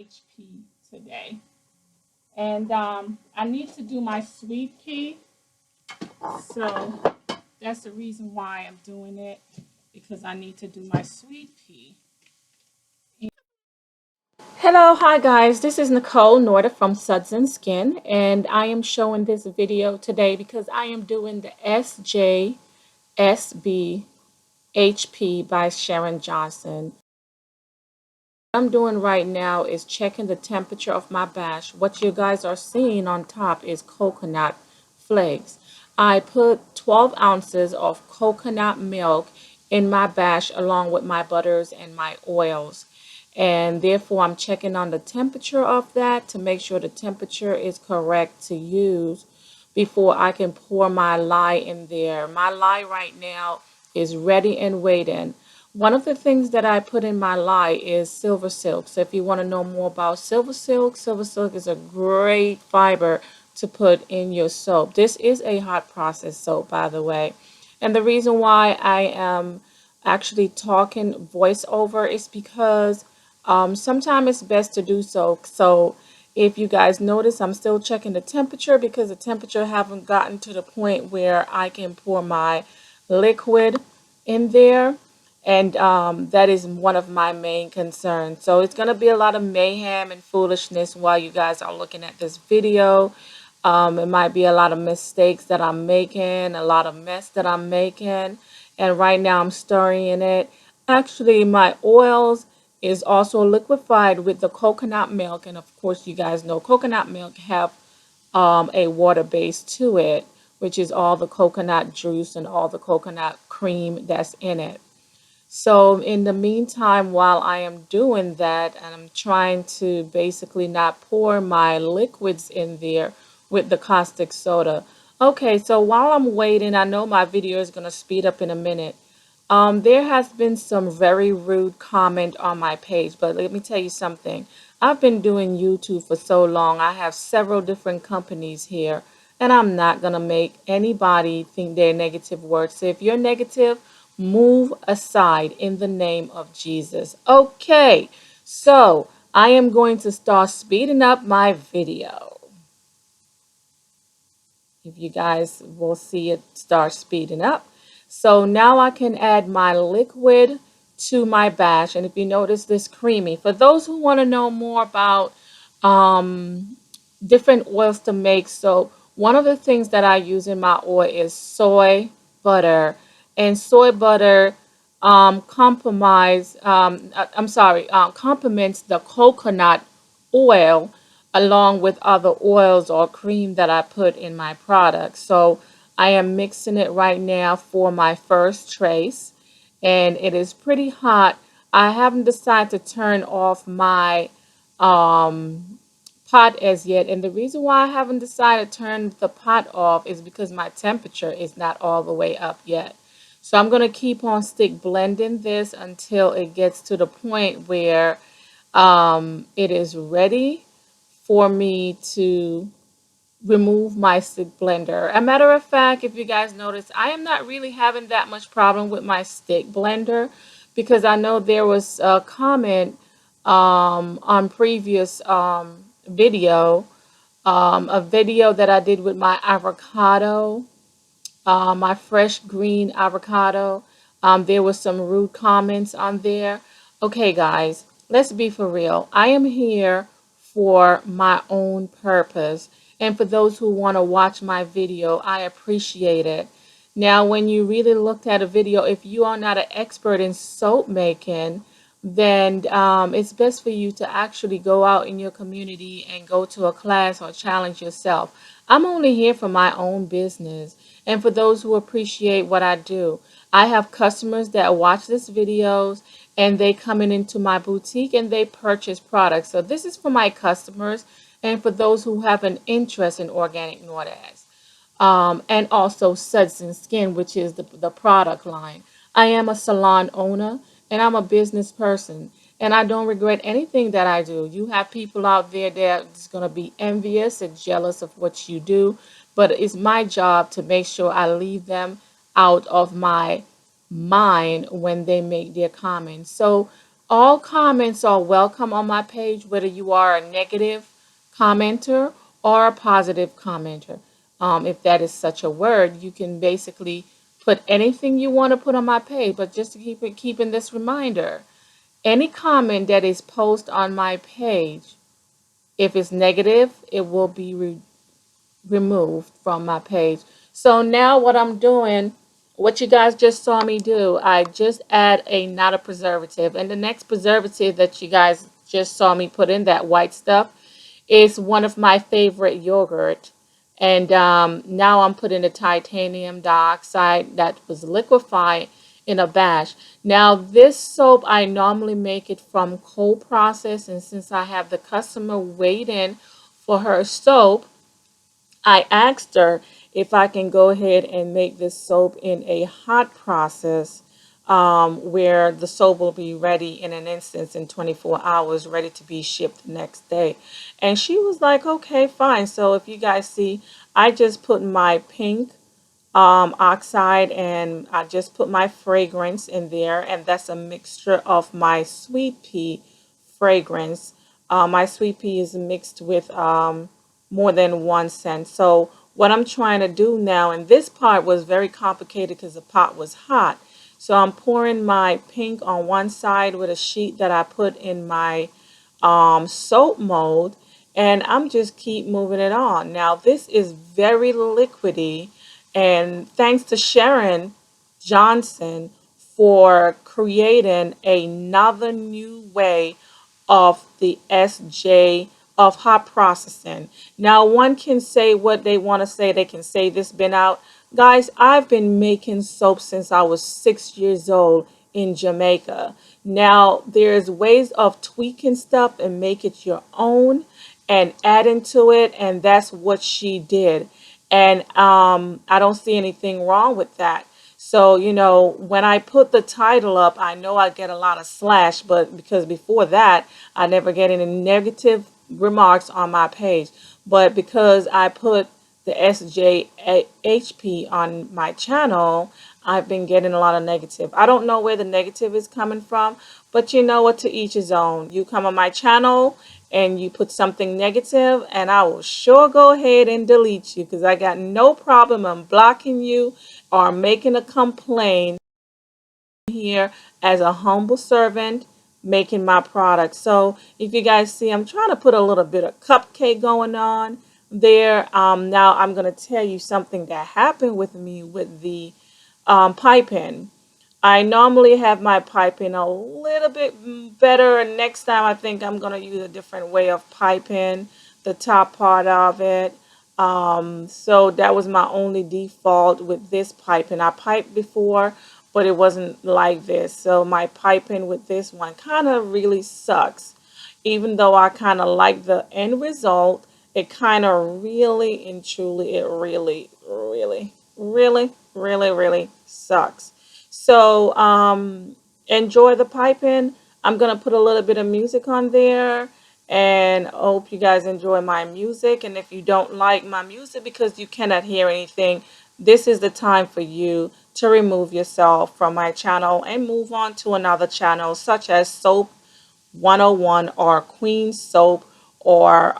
HP today. And I need to do my sweet pea. So that's the reason why I'm doing it, because I need to do my sweet pea. Hello, hi guys. This is Nicole Norda from Suds and Skin, and I am showing this video today because I am doing the SJSB HP by Sharon Johnson. What I'm doing right now is checking the temperature of my bash. What you guys are seeing on top is coconut flakes. I put 12 ounces of coconut milk in my bash along with my butters and my oils. And therefore, I'm checking on the temperature of that to make sure the temperature is correct to use before I can pour my lye in there. My lye right now is ready and waiting. One of the things that I put in my lye is silver silk. So if you want to know more about silver silk is a great fiber to put in your soap. This is a hot process soap, by the way. And the reason why I am actually talking voiceover is because sometimes it's best to do so. So if you guys notice, I'm still checking the temperature because the temperature haven't gotten to the point where I can pour my liquid in there. And that is one of my main concerns. So it's going to be a lot of mayhem and foolishness while you guys are looking at this video. It might be a lot of mistakes that I'm making, a lot of mess that I'm making. And right now I'm stirring it. Actually, my oils is also liquefied with the coconut milk. And of course, you guys know coconut milk have a water base to it, which is all the coconut juice and all the coconut cream that's in it. So in the meantime, while I am doing that, and I'm trying to basically not pour my liquids in there with the caustic soda. Okay, so while I'm waiting, I know my video is going to speed up in a minute. There has been some very rude comment on my page, but let me tell you something. I've been doing YouTube for so long. I have several different companies here, and I'm not going to make anybody think they're negative words. So if you're negative, move aside in the name of Jesus. Okay, so I am going to start speeding up my video. If you guys will see it start speeding up. So now I can add my liquid to my bash. And if you notice this creamy, for those who want to know more about different oils to make, so one of the things that I use in my oil is soy butter. And soy butter complements the coconut oil along with other oils or cream that I put in my product. So I am mixing it right now for my first trace, and it is pretty hot. I haven't decided to turn off my pot as yet, and the reason why I haven't decided to turn the pot off is because my temperature is not all the way up yet. So I'm going to keep on stick blending this until it gets to the point where it is ready for me to remove my stick blender. A matter of fact, if you guys notice, I am not really having that much problem with my stick blender because I know there was a comment on previous video, a video that I did with my avocado, my fresh green avocado. There was some rude comments on there. Okay, guys, let's be for real. I am here for my own purpose. And for those who want to watch my video, I appreciate it. Now, when you really looked at a video, if you are not an expert in soap making, then it's best for you to actually go out in your community and go to a class or challenge yourself. I'm only here for my own business and for those who appreciate what I do. I have customers that watch these videos and they come into my boutique and they purchase products. So this is for my customers and for those who have an interest in organic Nordax. And also Suds and Skin, which is the product line. I am a salon owner and I'm a business person and I don't regret anything that I do. You have people out there that's going to be envious and jealous of what you do, but it's my job to make sure I leave them out of my mind when they make their comments. So All comments are welcome on my page, whether you are a negative commenter or a positive commenter. If that is such a word, you can basically put anything you want to put on my page, but just to keeping this reminder, any comment that is posted on my page, if it's negative, it will be removed from my page. So now what I'm doing, what you guys just saw me do, I just add a not a preservative. And the next preservative that you guys just saw me put in, that white stuff, is one of my favorite yogurt. And now I'm putting the titanium dioxide that was liquefied in a bash. Now this soap, I normally make it from cold process, and since I have the customer waiting for her soap, I asked her if I can go ahead and make this soap in a hot process, where the soap will be ready in an instance in 24 hours, ready to be shipped the next day. And she was like, okay, fine. So if you guys see, I just put my pink oxide, and I just put my fragrance in there, and that's a mixture of my sweet pea fragrance. My sweet pea is mixed with more than 1 cent. So what I'm trying to do now, and this part was very complicated because the pot was hot. So I'm pouring my pink on one side with a sheet that I put in my soap mold, and I'm just keep moving it on. Now this is very liquidy, and thanks to Sharon Johnson for creating another new way of the SJ of hot processing. Now, one can say what they want to say. They can say this been out. Guys, I've been making soap since I was 6 years old in Jamaica. Now, there's ways of tweaking stuff and make it your own and adding to it, and that's what she did. And I don't see anything wrong with that. So, when I put the title up, I know I get a lot of slash, but because before that, I never get any negative remarks on my page. But because I put the SJHP on my channel, I've been getting a lot of negative. I don't know where the negative is coming from, but you know what, to each his own. You come on my channel and you put something negative, and I will sure go ahead and delete you, because I got no problem in blocking you or making a complaint here as a humble servant making my product. So if you guys see, I'm trying to put a little bit of cupcake going on there. Now I'm going to tell you something that happened with me with the piping. I normally have my piping a little bit better, and next time I think I'm going to use a different way of piping the top part of it. So that was my only default with this piping. I piped before, but it wasn't like this. So my piping with this one kind of really sucks. Even though I kind of like the end result, it kind of really and truly, it really sucks. So enjoy the piping. I'm gonna put a little bit of music on there, and hope you guys enjoy my music. And if you don't like my music because you cannot hear anything, this is the time for you to remove yourself from my channel and move on to another channel, such as Soap 101 or Queen Soap, or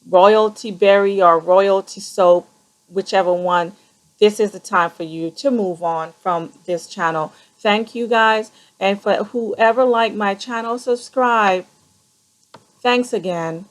Royalty Berry or Royalty Soap, whichever one. This is the time for you to move on from this channel. Thank you guys. And for whoever liked my channel, subscribe. Thanks again.